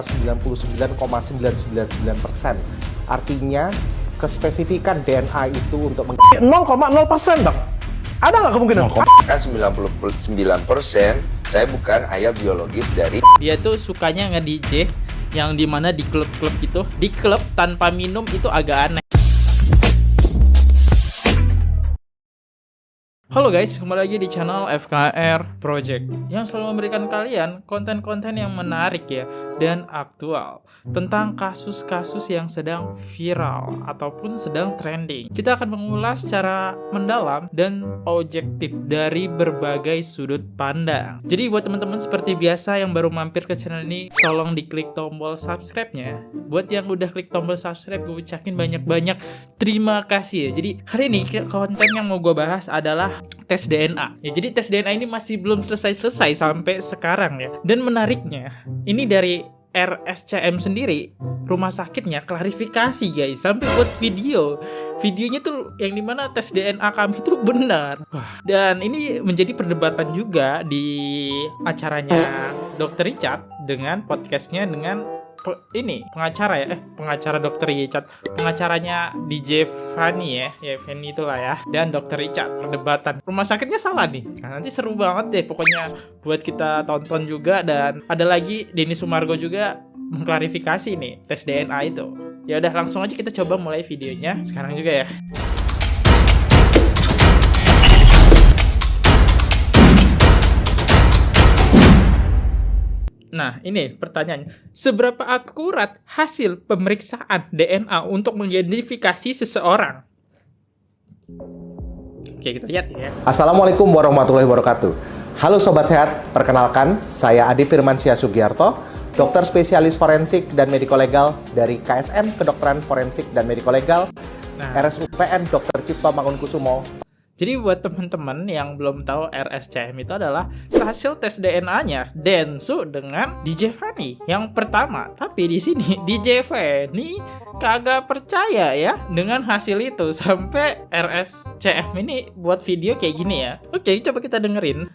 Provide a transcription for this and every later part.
99,999%. Artinya kespesifikan DNA itu untuk 0,0% bang. Ada nggak kemungkinan? 99% saya bukan ayah biologis dari. Dia tuh sukanya nge-DJ yang dimana di klub-klub itu, di klub tanpa minum itu agak aneh. Halo guys, kembali lagi di channel FKR Project yang selalu memberikan kalian konten-konten yang menarik ya dan aktual tentang kasus-kasus yang sedang viral ataupun sedang trending. Kita akan mengulas secara mendalam dan objektif dari berbagai sudut pandang. Jadi buat teman-teman seperti biasa yang baru mampir ke channel ini, tolong diklik tombol subscribe-nya. Buat yang udah klik tombol subscribe, gue ucapin banyak-banyak terima kasih ya. Jadi hari ini konten yang mau gue bahas adalah tes DNA. Ya, jadi tes DNA ini masih belum selesai-selesai sampai sekarang ya. Dan menariknya, ini dari RSCM sendiri, rumah sakitnya klarifikasi guys, sampai buat videonya tuh yang dimana tes DNA kami itu benar. Dan ini menjadi perdebatan juga di acaranya Dr. Richard dengan podcastnya dengan pengacara Dr. Richard, pengacaranya DJ Fanny ya Fanny itulah ya, dan Dr. Richard perdebatan. Rumah sakitnya salah nih. Nah, nanti seru banget deh pokoknya buat kita tonton juga. Dan ada lagi Denny Sumargo juga mengklarifikasi nih tes DNA itu. Ya udah langsung aja kita coba mulai videonya sekarang juga ya. Nah, ini pertanyaannya. Seberapa akurat hasil pemeriksaan DNA untuk mengidentifikasi seseorang? Oke, kita lihat ya. Assalamualaikum warahmatullahi wabarakatuh. Halo Sobat Sehat, perkenalkan saya Adi Firmansyah Sugiarto, dokter spesialis forensik dan mediko-legal dari KSM Kedokteran Forensik dan Mediko-Legal, RSUPN Dr. Cipto Mangunkusumo. Jadi buat teman-teman yang belum tahu, RSCM itu adalah hasil tes DNA-nya Densu dengan DJ Fanny yang pertama. Tapi di sini DJ Fanny kagak percaya ya dengan hasil itu sampai RSCM ini buat video kayak gini ya. Oke, coba kita dengerin.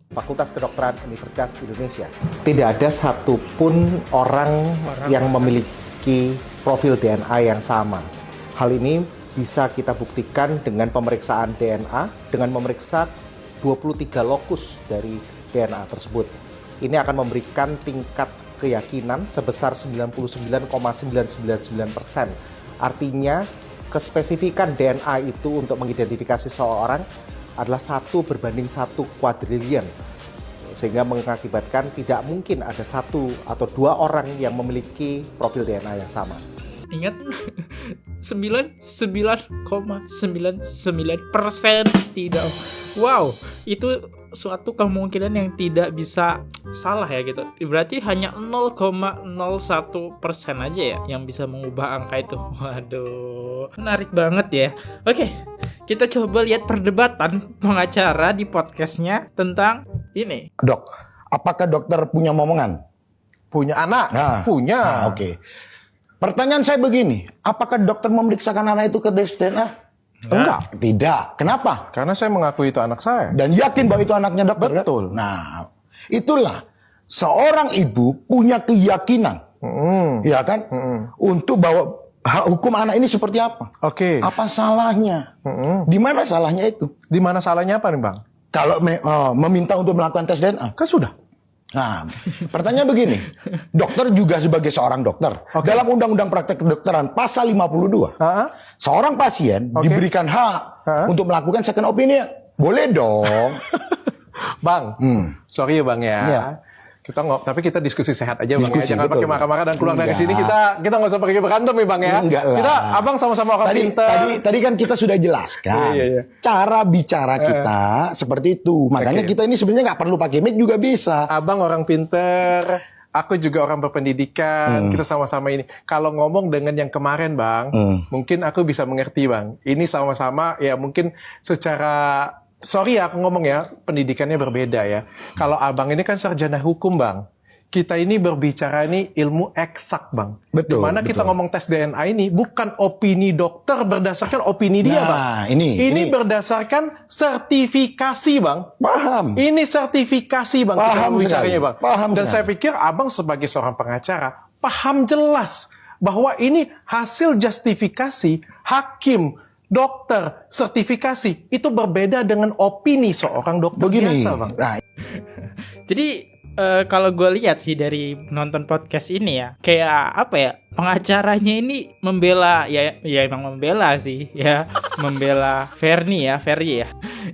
Fakultas Kedokteran Universitas Indonesia. Tidak ada satupun orang yang memiliki profil DNA yang sama. Hal ini bisa kita buktikan dengan pemeriksaan DNA dengan memeriksa 23 lokus dari DNA tersebut. Ini akan memberikan tingkat keyakinan sebesar 99,999%. Artinya kespesifikan DNA itu untuk mengidentifikasi seseorang adalah 1 berbanding 1 kuadrilion. Sehingga mengakibatkan tidak mungkin ada 1 atau 2 orang yang memiliki profil DNA yang sama. Ingat 99,99% tidak. Wow, itu suatu kemungkinan yang tidak bisa salah ya gitu. Berarti hanya 0,01% aja ya yang bisa mengubah angka itu. Waduh, menarik banget ya. Oke, kita coba lihat perdebatan pengacara di podcastnya tentang ini. Dok, apakah dokter punya momongan? Punya anak? Nah, punya. Oke. Pertanyaan saya begini, apakah dokter memeriksakan anak itu ke tes DNA? Enggak. Tidak. Kenapa? Karena saya mengakui itu anak saya. Dan yakin bahwa itu anaknya dokter. Betul. Kan? Nah, itulah seorang ibu punya keyakinan, ya kan, untuk bahwa hukum anak ini seperti apa. Oke. Apa salahnya? Di mana salahnya itu? Di mana salahnya apa nih bang? Kalau meminta untuk melakukan tes DNA, Kan sudah. nah, pertanyaan begini, dokter juga sebagai seorang dokter, dalam Undang-Undang Praktek Kedokteran pasal 52, seorang pasien diberikan hak untuk melakukan second opinion. Boleh dong. Bang, sorry ya bang ya. Iya. Tapi kita diskusi sehat aja bang Diskusi, ya. Jangan betul, pakai marah-marah dan pulang dari enggak. sini kita nggak usah pakai berantem nih bang ya. Enggak lah. Kita abang sama-sama orang pintar. Tadi kan kita sudah jelaskan Iya. cara bicara kita seperti itu. Makanya kita ini sebenarnya nggak perlu pakai mic juga bisa. Abang orang pintar, aku juga orang berpendidikan. Kita sama-sama ini. Kalau ngomong dengan yang kemarin bang, mungkin aku bisa mengerti bang. Ini sama-sama ya mungkin secara sorry ya aku ngomong ya, pendidikannya berbeda ya. Kalau abang ini kan sarjana hukum bang. Kita ini berbicara ini ilmu eksak bang. Betul. Dimana kita ngomong tes DNA ini bukan opini dokter berdasarkan opini dia bang. Ini berdasarkan sertifikasi bang. Paham. Ini sertifikasi bang. Paham kita bicaranya bang. Paham. Dan saya pikir abang sebagai seorang pengacara paham jelas bahwa ini hasil justifikasi hakim, dokter, sertifikasi itu berbeda dengan opini seorang dokter biasa, Bang. Nah, Jadi kalau gue lihat sih dari nonton podcast ini ya, kayak apa ya, pengacaranya ini membela ya emang membela sih ya, membela Fernie ya,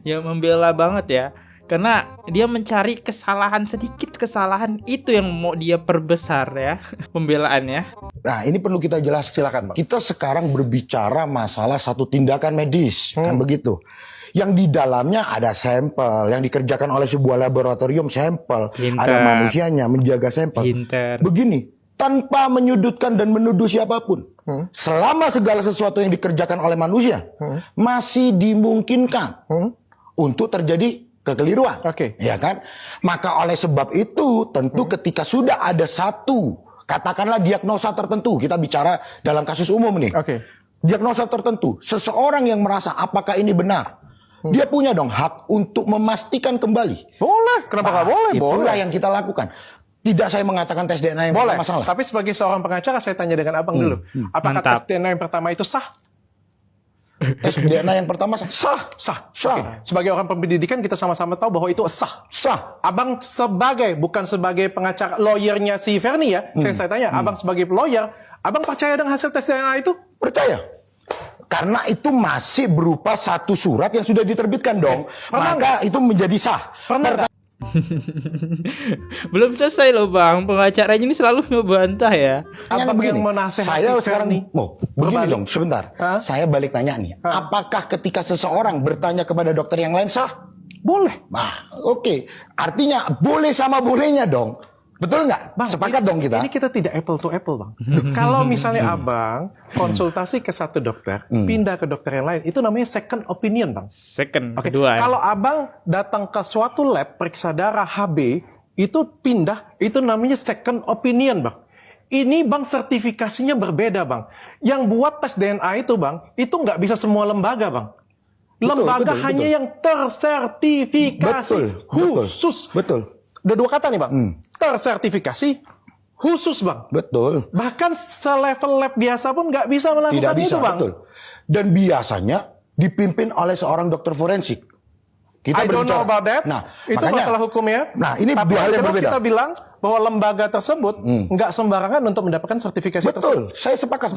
ya membela banget ya. Karena dia mencari kesalahan sedikit, kesalahan itu yang mau dia perbesar ya pembelaannya. Nah, ini perlu kita jelaskan. Silakan, Bang. Kita sekarang berbicara masalah satu tindakan medis, kan begitu. Yang di dalamnya ada sampel yang dikerjakan oleh sebuah laboratorium, sampel, ada manusianya menjaga sampel. Pinter. Begini, tanpa menyudutkan dan menuduh siapapun, selama segala sesuatu yang dikerjakan oleh manusia masih dimungkinkan untuk terjadi kekeliruan, ya kan? Maka oleh sebab itu, tentu ketika sudah ada satu, katakanlah diagnosa tertentu, kita bicara dalam kasus umum nih, diagnosa tertentu, seseorang yang merasa apakah ini benar, dia punya dong hak untuk memastikan kembali. Boleh, kenapa nggak boleh? Itulah yang kita lakukan. Tidak saya mengatakan tes DNA yang boleh, masalah. tapi sebagai seorang pengacara saya tanya dengan abang dulu, apakah tes DNA yang pertama itu sah? Tes DNA yang pertama sah. Okay. Sebagai orang pendidikan kita sama-sama tahu bahwa itu sah. Abang bukan sebagai pengacara lawyernya si Fernie ya. Saya tanya, abang sebagai lawyer, abang percaya dengan hasil tes DNA itu? Percaya. Karena itu masih berupa satu surat yang sudah diterbitkan dong. Maka itu menjadi sah. Belum selesai loh Bang, pengacaranya ini selalu ngebantah ya. Abang yang menasehati saya sekarang begini dong, sebentar. Saya balik tanya nih. Apakah ketika seseorang bertanya kepada dokter yang lain sah? Boleh. Nah, oke. Artinya boleh sama bolehnya dong. Betul nggak? Bang, sepakat dong kita. Ini kita tidak apple to apple, Bang. Kalau misalnya abang konsultasi ke satu dokter, pindah ke dokter yang lain, itu namanya second opinion, Bang. Kedua. Kalau abang datang ke suatu lab, periksa darah HB, itu pindah, itu namanya second opinion, Bang. Ini, Bang, sertifikasinya berbeda, Bang. Yang buat tes DNA itu, Bang, itu nggak bisa semua lembaga, Bang. Lembaga hanya yang tersertifikasi khusus. Betul. Ada dua kata nih, Bang. Tersertifikasi khusus, Bang. Betul. Bahkan selevel lab biasa pun nggak bisa melakukan Tidak bisa, itu, Bang. Betul. Dan biasanya dipimpin oleh seorang dokter forensik. Kita I don't know about that. Nah, itu makanya, masalah hukumnya. Nah, ini tapi dua hal yang terus berbeda. kita bilang bahwa lembaga tersebut nggak sembarangan untuk mendapatkan sertifikasi tersebut. Betul. Saya sepakat.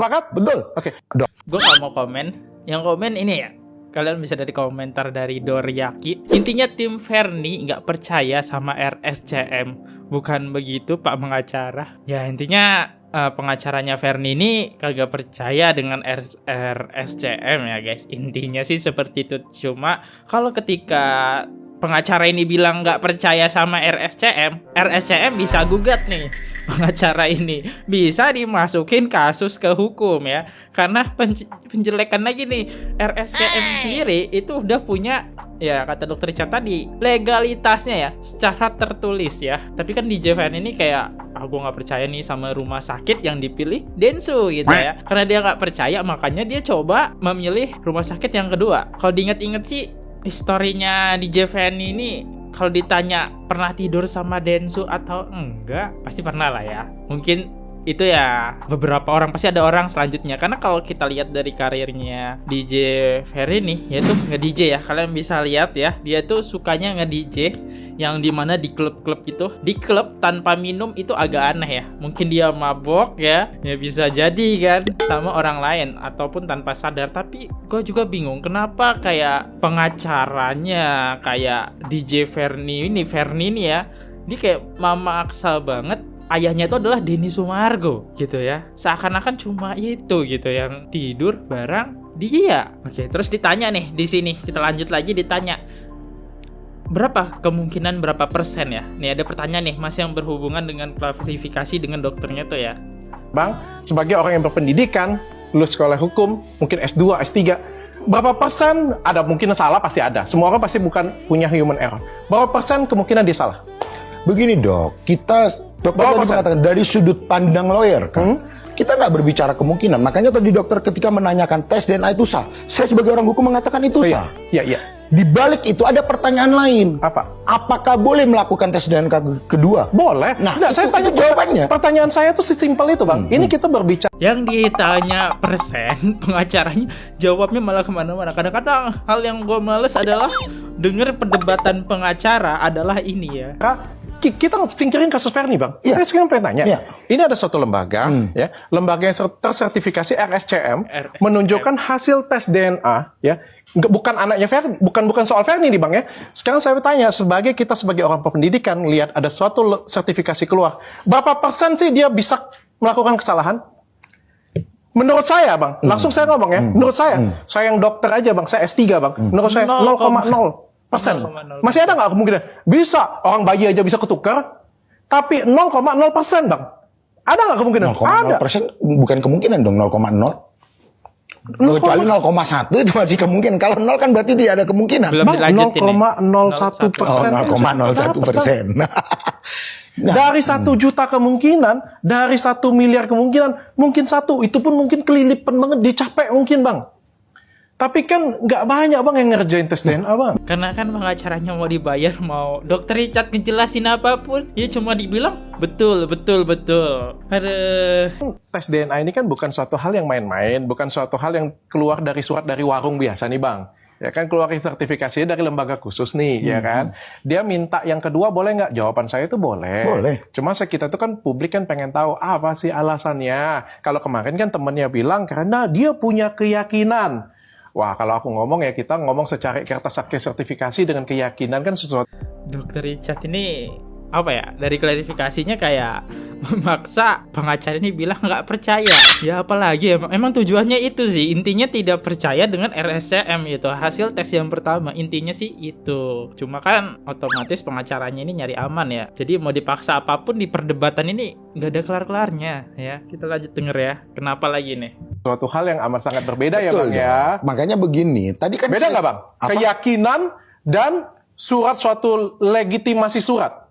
Oke. Betul. Gue gak mau komen. Yang komen ini ya, kalian bisa dari komentar dari Doryaki. Intinya tim Fernie nggak percaya sama RSCM. Bukan begitu Pak pengacara. Ya intinya pengacaranya Fernie ini kagak percaya dengan RSCM ya guys. Intinya sih seperti itu. Cuma kalau ketika pengacara ini bilang nggak percaya sama RSCM bisa gugat nih. Pengacara ini bisa dimasukin kasus ke hukum ya, karena penjelekan lagi nih. RSCM sendiri itu udah punya, ya kata dokter Richard tadi, legalitasnya ya secara tertulis ya. Tapi kan di JVN ini kayak gue nggak percaya nih sama rumah sakit yang dipilih Dentsu gitu ya. Karena dia nggak percaya, makanya dia coba memilih rumah sakit yang kedua. Kalau diinget-inget sih historinya di JVN ini, kalau ditanya pernah tidur sama Dentsu atau enggak, pasti pernah lah ya. Mungkin itu ya beberapa orang, pasti ada orang selanjutnya. Karena kalau kita lihat dari karirnya DJ Ferry nih, yaitu nge-DJ ya. Kalian bisa lihat ya, dia tuh sukanya nge-DJ yang dimana di klub-klub itu. Di klub tanpa minum itu agak aneh ya. Mungkin dia mabok ya bisa jadi kan sama orang lain ataupun tanpa sadar. Tapi gue juga bingung kenapa kayak pengacaranya kayak DJ Fernie ini ya, dia kayak mama aksa banget. Ayahnya itu adalah Denny Sumargo gitu ya. Seakan-akan cuma itu gitu yang tidur bareng dia. Oke, terus ditanya nih di sini. Kita lanjut lagi ditanya. Berapa kemungkinan berapa persen ya? Nih ada pertanyaan nih Mas yang berhubungan dengan klarifikasi dengan dokternya tuh ya. Bang, sebagai orang yang berpendidikan, lulus sekolah hukum, mungkin S2, S3, berapa persen ada mungkin salah, pasti ada. Semua orang pasti bukan punya human error. Berapa persen kemungkinan dia salah? Begini dok, kita dokter tadi mengatakan dari sudut pandang lawyer kan, Kita nggak berbicara kemungkinan. Makanya tadi dokter ketika menanyakan tes DNA itu sah, saya sebagai orang hukum mengatakan itu sah. Iya. Di balik itu ada pertanyaan lain. Apa? Apakah boleh melakukan tes DNA kedua? Boleh. Nah, Nggak, saya tanya jawabannya. Pertanyaan saya tuh sesimpel itu, Bang. Ini kita berbicara Yang ditanya persen, pengacaranya jawabnya malah kemana-mana. Kadang-kadang hal yang gue males adalah denger perdebatan pengacara adalah ini ya. kita singkirin kasus Ferni, Bang. Iya. Saya sekarang pengen tanya. Iya. Ini ada suatu lembaga, ya, lembaga yang tersertifikasi RSCM, menunjukkan hasil tes DNA, ya. Bukan anaknya Ferni, bukan soal Ferni nih, Bang, ya. Sekarang saya bertanya, kita sebagai orang pendidikan lihat ada suatu sertifikasi keluar, berapa persen sih dia bisa melakukan kesalahan? Menurut saya, Bang, langsung saya ngomong ya. Menurut saya yang dokter aja, Bang, saya S3, Bang. Menurut saya 0,0%. Masih ada nggak kemungkinan? Bisa, orang bayi aja bisa ketukar, tapi 0,0%, Bang. Ada nggak kemungkinan? 0,0% bukan kemungkinan dong, 0,0. Kecuali 0,1 itu masih kemungkinan. Kalau 0 kan berarti tidak ada kemungkinan. Belum dilanjutin nih. 0,01%. 0,01%. Nah, dari 1 juta kemungkinan, dari 1 miliar kemungkinan, mungkin 1. Itu pun mungkin kelilipan banget, dicapai mungkin, Bang. Tapi kan nggak banyak, Bang, yang ngerjain tes DNA, Bang. Karena kan pengacaranya mau dibayar, mau Dokter Richard ngejelasin apapun, ya cuma dibilang betul. Aduh. Tes DNA ini kan bukan suatu hal yang main-main, bukan suatu hal yang keluar dari surat dari warung biasa nih, Bang. Ya kan, keluarin sertifikasinya dari lembaga khusus nih, ya kan. Dia minta yang kedua boleh nggak? Jawaban saya itu boleh. Boleh. Cuma kita tuh kan publik kan pengen tahu apa sih alasannya. Kalau kemarin kan temennya bilang karena dia punya keyakinan. Wah, kalau aku ngomong ya kita ngomong secara kertas sertifikasi dengan keyakinan kan sesuatu. Dokter Richard ini apa ya, dari klarifikasinya kayak memaksa pengacara ini bilang nggak percaya. Ya apalagi emang tujuannya itu sih, intinya tidak percaya dengan RSCM itu, hasil tes yang pertama, intinya sih itu. Cuma kan otomatis pengacaranya ini nyari aman ya, jadi mau dipaksa apapun di perdebatan ini nggak ada kelar-kelarnya ya. Kita lanjut denger ya, kenapa lagi nih. Suatu hal yang amat sangat berbeda. Betul, ya, Bang, ya. Makanya begini, tadi kan Beda nggak, Bang? Apa? Keyakinan dan suatu legitimasi surat.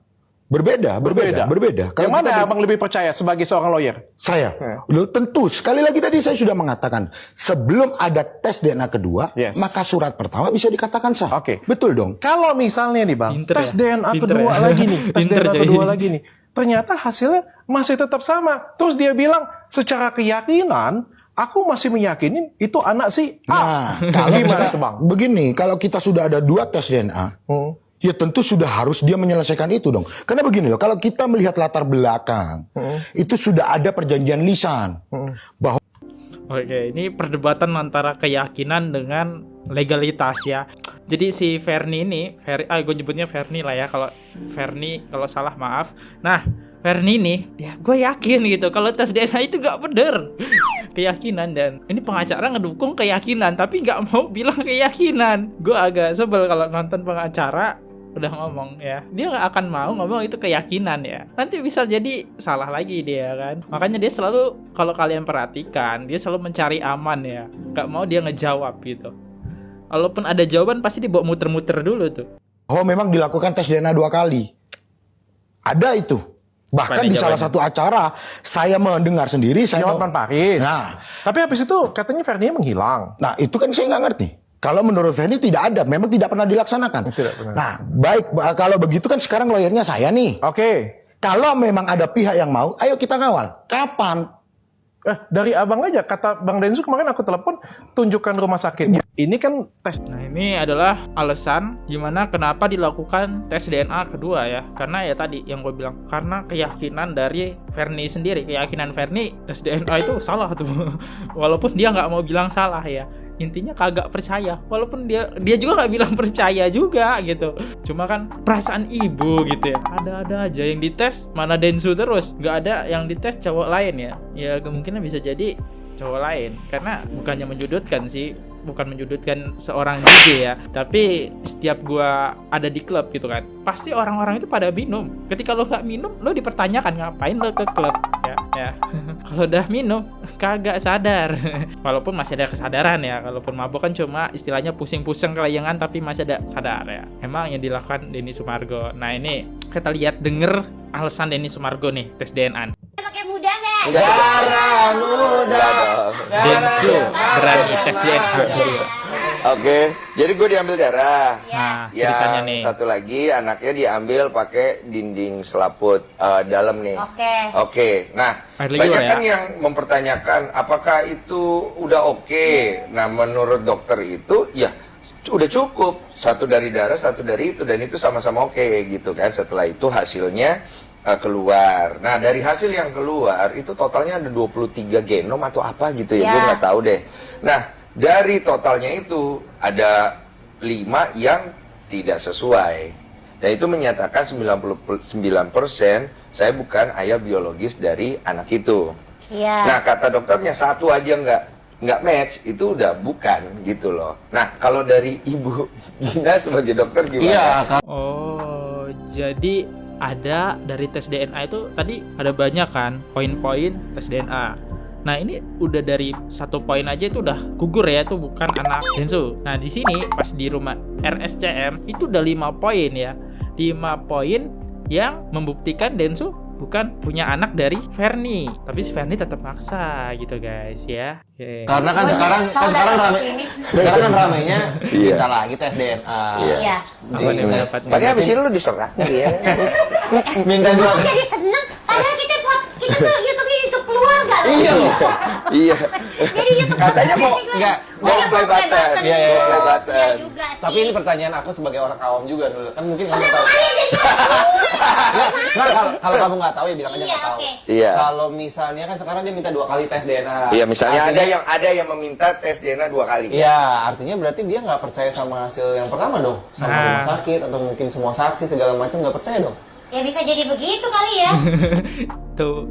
Berbeda. Yang mana Abang lebih percaya sebagai seorang lawyer? Saya. Loh, tentu. Sekali lagi tadi saya sudah mengatakan, sebelum ada tes DNA kedua, maka surat pertama bisa dikatakan sah. Oke. Betul dong. Kalau misalnya nih, Bang, Pinter tes ya? DNA Pinter kedua ya? lagi nih, Pinter, coy. ternyata hasilnya masih tetap sama. Terus dia bilang, secara keyakinan, aku masih meyakini itu anak si A. Nah, kalau Gimana kita- tuh, Bang? begini, kalau kita sudah ada 2 tes DNA, ya tentu sudah harus dia menyelesaikan itu dong. Karena begini loh, kalau kita melihat latar belakang, itu sudah ada perjanjian lisan bahwa Oke, ini perdebatan antara keyakinan dengan legalitas ya. Jadi si Ferni ini, gue nyebutnya Ferni lah ya. Kalau Ferni, kalau salah maaf. Nah, Ferni ini, ya gue yakin gitu kalau tes DNA itu gak bener. Keyakinan, dan ini pengacara ngedukung keyakinan, tapi gak mau bilang keyakinan. Gue agak sebel kalau nonton pengacara udah ngomong ya, dia nggak akan mau ngomong itu keyakinan ya, nanti bisa jadi salah lagi dia kan. Makanya dia selalu, kalau kalian perhatikan, dia selalu mencari aman ya, nggak mau dia ngejawab gitu. Walaupun ada jawaban pasti dibawa muter-muter dulu tuh. memang dilakukan tes DNA 2 kali. Ada itu. Bahkan Mana di salah jawabannya? satu acara saya mendengar sendiri, saya Jawaban Paris. Nah, Tapi habis itu katanya Fernie menghilang. nah itu kan saya nggak ngerti. Kalau menurut Fernie tidak ada, memang tidak pernah dilaksanakan. Tidak pernah. Nah, baik, kalau begitu kan sekarang lawyernya saya nih. Oke. Kalau memang ada pihak yang mau, ayo kita ngawal. Kapan? Dari abang aja, kata Bang Densu kemarin aku telepon, tunjukkan rumah sakitnya. Ini kan tes. Nah, ini adalah alasan gimana kenapa dilakukan tes DNA kedua ya. Karena ya tadi yang gue bilang, karena keyakinan dari Fernie sendiri. Keyakinan Fernie tes DNA itu salah tuh. Walaupun dia nggak mau bilang salah ya. Intinya kagak percaya. Walaupun dia juga nggak bilang percaya juga gitu. Cuma kan perasaan ibu gitu ya. Ada-ada aja yang dites, mana Densu terus. Nggak ada yang dites cowok lain ya. Ya kemungkinan bisa jadi cowok lain. Karena bukannya menjudutkan sih, bukan menjudutkan seorang DJ ya, tapi setiap gua ada di klub gitu kan, pasti orang-orang itu pada minum. Ketika lo gak minum, lo dipertanyakan ngapain lo ke klub ya. Kalau udah minum kagak sadar. Walaupun masih ada kesadaran ya, kalaupun mabuk kan cuma istilahnya pusing-pusing kelayangan, tapi masih ada sadar ya. Emang yang dilakukan Denny Sumargo. Nah ini kita lihat denger alasan Denny Sumargo nih tes DNA. Pakai muda nggak? Jarang. Densu berani tes DNA. Oke, jadi gue diambil darah. Nah, ceritanya Yang nih. satu lagi anaknya diambil pakai dinding selaput dalam nih. Oke. Nah, Air liur banyak ya? kan yang mempertanyakan apakah itu udah oke. Nah, menurut dokter itu ya udah cukup. Satu dari darah, satu dari itu, dan itu sama-sama oke gitu kan. Setelah itu hasilnya keluar. Nah, dari hasil yang keluar itu totalnya ada 23 genom atau apa gitu ya, gue nggak tahu deh. Nah, dari totalnya itu ada 5 yang tidak sesuai. Dan itu menyatakan 99% saya bukan ayah biologis dari anak itu. Nah, kata dokternya satu aja nggak match, itu udah bukan gitu loh. Nah, kalau dari Ibu Gina sebagai dokter gimana? Oh, jadi ada dari tes DNA itu tadi ada banyak kan poin-poin tes DNA. Nah, ini udah dari 1 poin aja itu udah gugur ya, itu bukan anak Densu. Nah, di sini pas di rumah RSCM itu udah 5 poin ya. 5 poin yang membuktikan Densu bukan punya anak dari Fernie, tapi si Fernie tetap maksa gitu guys ya. Oke. Karena kan sekarang kan ramenya kita lagi tes DNA. Iya. Apa nih pendapatnya? Makanya abis ini lu diserang ya. Minta dua. Kok jadi seneng? Padahal kita tuh YouTube keluarga loh. Iya loh. Iya. Jadi YouTube Katanya mau Enggak. Oh, iya, play button. Iya, iya, Mau play Iya button. juga sih. Tapi ini pertanyaan aku sebagai orang awam juga dulu. Kan mungkin kamu Kenapa tahu. kalian jadi Nggak, kalau kamu nggak tahu ya bilang aja Iya, nggak tahu. oke. Iya. Kalau misalnya kan sekarang dia minta 2 kali tes DNA. Iya, misalnya Artinya- ada yang meminta tes DNA 2 kali. Iya, artinya berarti dia nggak percaya sama hasil yang pertama dong, sama Nah. rumah sakit atau mungkin semua saksi segala macam nggak percaya dong. Ya bisa jadi begitu kali ya. Tuh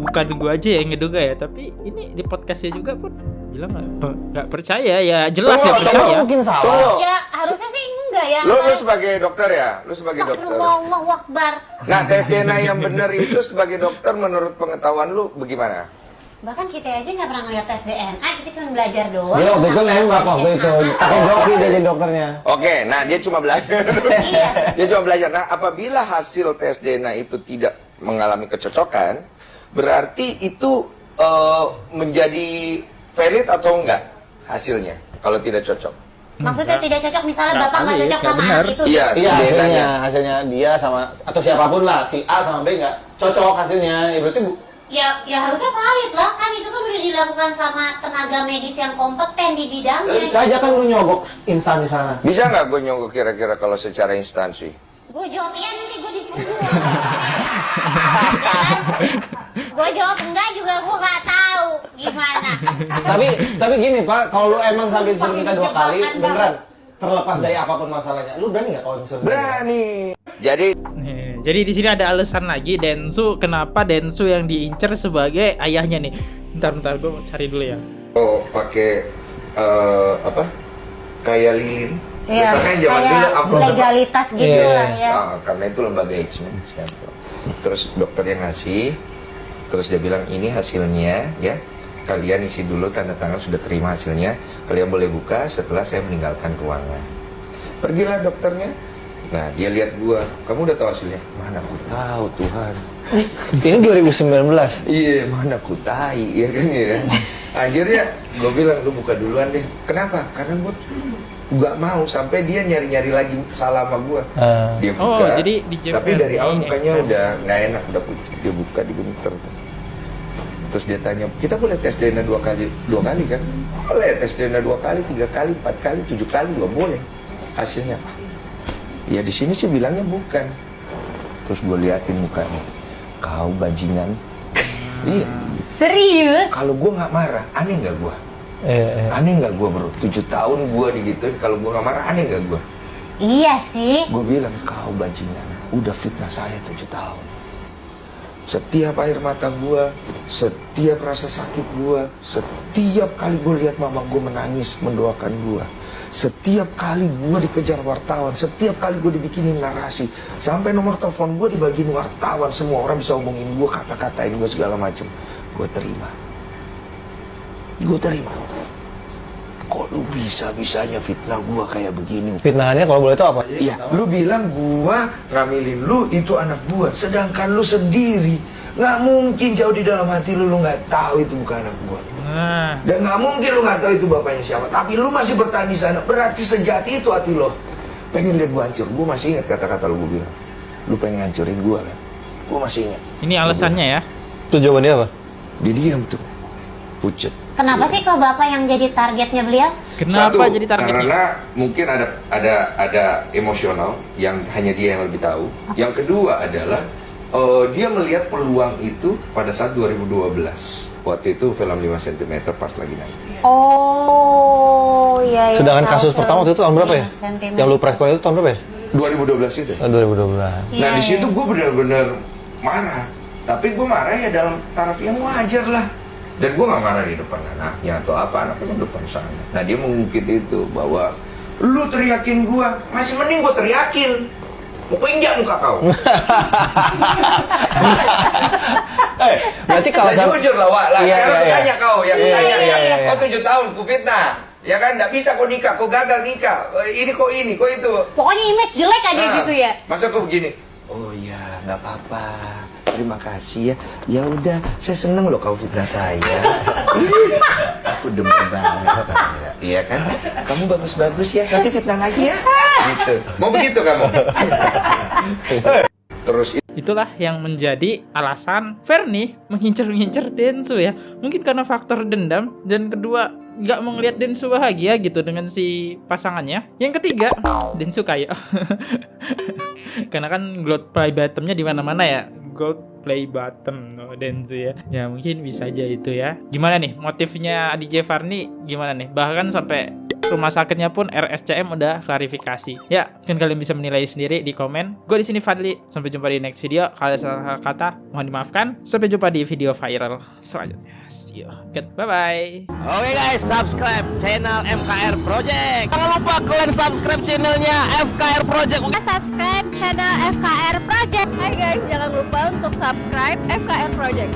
bukan gua aja yang ngeduga ya, tapi ini di podcastnya juga pun bilang nggak percaya ya, jelas ya Tunggu, percaya. Mungkin salah. Tunggu. Ya harusnya sih enggak ya. Lu sebagai dokter ya? Lu sebagai dokter. Allahu Akbar. Nah, tes DNA yang benar itu sebagai dokter menurut pengetahuan lu bagaimana? Bahkan kita aja nggak pernah ngeliat tes DNA, kita cuma belajar doang. Dia waktu itu nembak waktu itu, pakai joki dia jadi dokternya. Oke, nah dia cuma belajar. Iya. Dia cuma belajar. Nah, apabila hasil tes DNA itu tidak mengalami kecocokan, berarti itu menjadi valid atau enggak hasilnya kalau tidak cocok? Maksudnya tidak cocok, misalnya Nggak bapak nggak valid, cocok nggak sama benar. anak itu. Iya, Iya DNA-nya. hasilnya dia sama atau siapapun lah, si A sama B nggak cocok hasilnya, ya berarti Ya harusnya valid lah, kan itu kan udah dilakukan sama tenaga medis yang kompeten di bidangnya. bisa aja kan lu nyogok instansi sana. Bisa nggak gue nyogok kira-kira kalau secara instansi? Gue jawab iya, nanti gue disuruh. Gue jawab enggak juga gue nggak tahu gimana. tapi gini Pak, kalau lu emang sampai disuruh minta 2 kali, Jebakan, Bang. beneran terlepas dari apapun masalahnya, lu berani nggak kalau disuruh? Berani. Jadi Nih, jadi di sini ada alasan lagi Densu, kenapa Densu yang diincar sebagai ayahnya nih. Bentar gue cari dulu ya. pakai apa? Kayak lilin. Iya, Kan zaman dulu kayak upload legalitas gitu Iya. lah ya. karena itu lembaga H-man stempel. Terus dokter yang ngasih, terus dia bilang ini hasilnya ya. Kalian isi dulu tanda tangan sudah terima hasilnya. Kalian boleh buka setelah saya meninggalkan ruangan. Pergilah dokternya. Nah, dia lihat gua. Kamu udah tahu hasilnya? Mana aku tahu, Tuhan. Ini 2019. Iya, mana ku tai, ya kan ya kan. Akhirnya gue bilang lu buka duluan deh. Kenapa? Karena gue nggak mau sampai dia nyari-nyari lagi salah sama gue. Dia Oh, buka. jadi di tapi dari awal ini, mukanya udah nggak enak, udah putih. Dia buka di gemeter. Terus dia tanya, kita boleh tes DNA 2 kali kan? Boleh tes DNA 2 kali, 3 kali, 4 kali, 7 kali juga boleh. Hasilnya apa? Ya di sini sih bilangnya bukan. Terus gue liatin mukanya, kau bajingan. Iya. Serius? Kalau gue nggak marah, aneh nggak gue? Aneh nggak gue bro? 7 tahun gue digituin, kalau gue nggak marah, aneh nggak gue? Iya sih. Gue bilang, kau bajingan, udah fitnah saya 7 tahun. Setiap air mata gue, setiap rasa sakit gue, setiap kali gue lihat mama gue menangis, mendoakan gue, setiap kali gue dikejar wartawan, setiap kali gue dibikinin narasi, sampai nomor telepon gue dibagiin wartawan, semua orang bisa hubungin gue, kata-katain gue segala macam, gue terima. Gue terima. Kok lu bisa-bisanya fitnah gue kayak begini? Fitnahannya kalau boleh tahu apa? Iya, lu bilang gua ngamilin lu itu anak gua, sedangkan lu sendiri Nggak mungkin jauh di dalam hati lu nggak tahu itu bukan anak gua. Nah, Dan nggak mungkin lu nggak tahu itu bapaknya siapa. Tapi lu masih bertahan di sana. Berarti sejati itu hati lo. Pengen lihat gua hancur. Gua masih ingat kata-kata lu, gua bilang. Lu pengen hancurin gua kan? Gua masih ingat. ini alasannya ya. Itu jawabannya apa? Dia diam tuh. Pucet. Kenapa sih kok bapak yang jadi targetnya beliau? Kenapa Satu, jadi targetnya? karena mungkin ada emosional yang hanya dia yang lebih tahu. Yang kedua adalah dia melihat peluang itu pada saat 2012. Waktu itu film 5 cm pas lagi naik. Oh, iya. Sedangkan kasus pertama waktu itu tahun berapa ya? Sentimen. Yang lu press call itu tahun berapa ya? 2012 itu. 2012. Nah Iya, di situ iya. gue benar-benar marah. Tapi gue marah ya dalam taraf yang wajar lah. Dan gue gak marah di depan anaknya atau apa, anaknya kan depan sana. Nah dia mengungkit itu bahwa lu teriakin gue, masih mending gue teriakin. Mau injak muka kau. Berarti kalau Nah, jujur lah, Wak. Lah, Iya, sekarang iya, aku iya. tanya kau yang Iya, tanya iya, ya. iya, iya. Kau 7 tahun, ku fitnah. Ya kan, nggak bisa kau nikah, kau gagal nikah. Ini, kok itu. Pokoknya image jelek aja Nah, gitu ya. Masa kau begini? Oh ya, nggak apa-apa. Terima kasih ya. Ya udah, saya seneng loh kau fitnah saya. Aku demen banget. Iya kan? Kamu bagus-bagus ya. Nanti fitnah lagi ya. Gitu. Mau begitu kamu? Terus Itulah yang menjadi alasan Fernie mengincar-ngincar Densu ya. Mungkin karena faktor dendam, dan kedua nggak mau ngeliat Densu bahagia gitu dengan si pasangannya. Yang ketiga, Densu kaya. Karena kan gold play bottomnya di mana-mana ya. Gold play bottom Densu ya. Ya mungkin bisa aja itu ya. Gimana nih motifnya DJ Farni? Gimana nih? Bahkan sampai rumah sakitnya pun RSCM udah klarifikasi. Ya, kan kalian bisa menilai sendiri di komen. Gue di sini Fadli. Sampai jumpa di next video. Kalau ada salah kata, mohon dimaafkan. Sampai jumpa di video viral selanjutnya. See you. Bye bye. Oke guys, subscribe channel FKR Project. Jangan lupa kalian subscribe channelnya FKR Project. Subscribe channel FKR Project. Hai guys, jangan lupa untuk subscribe FKR Project.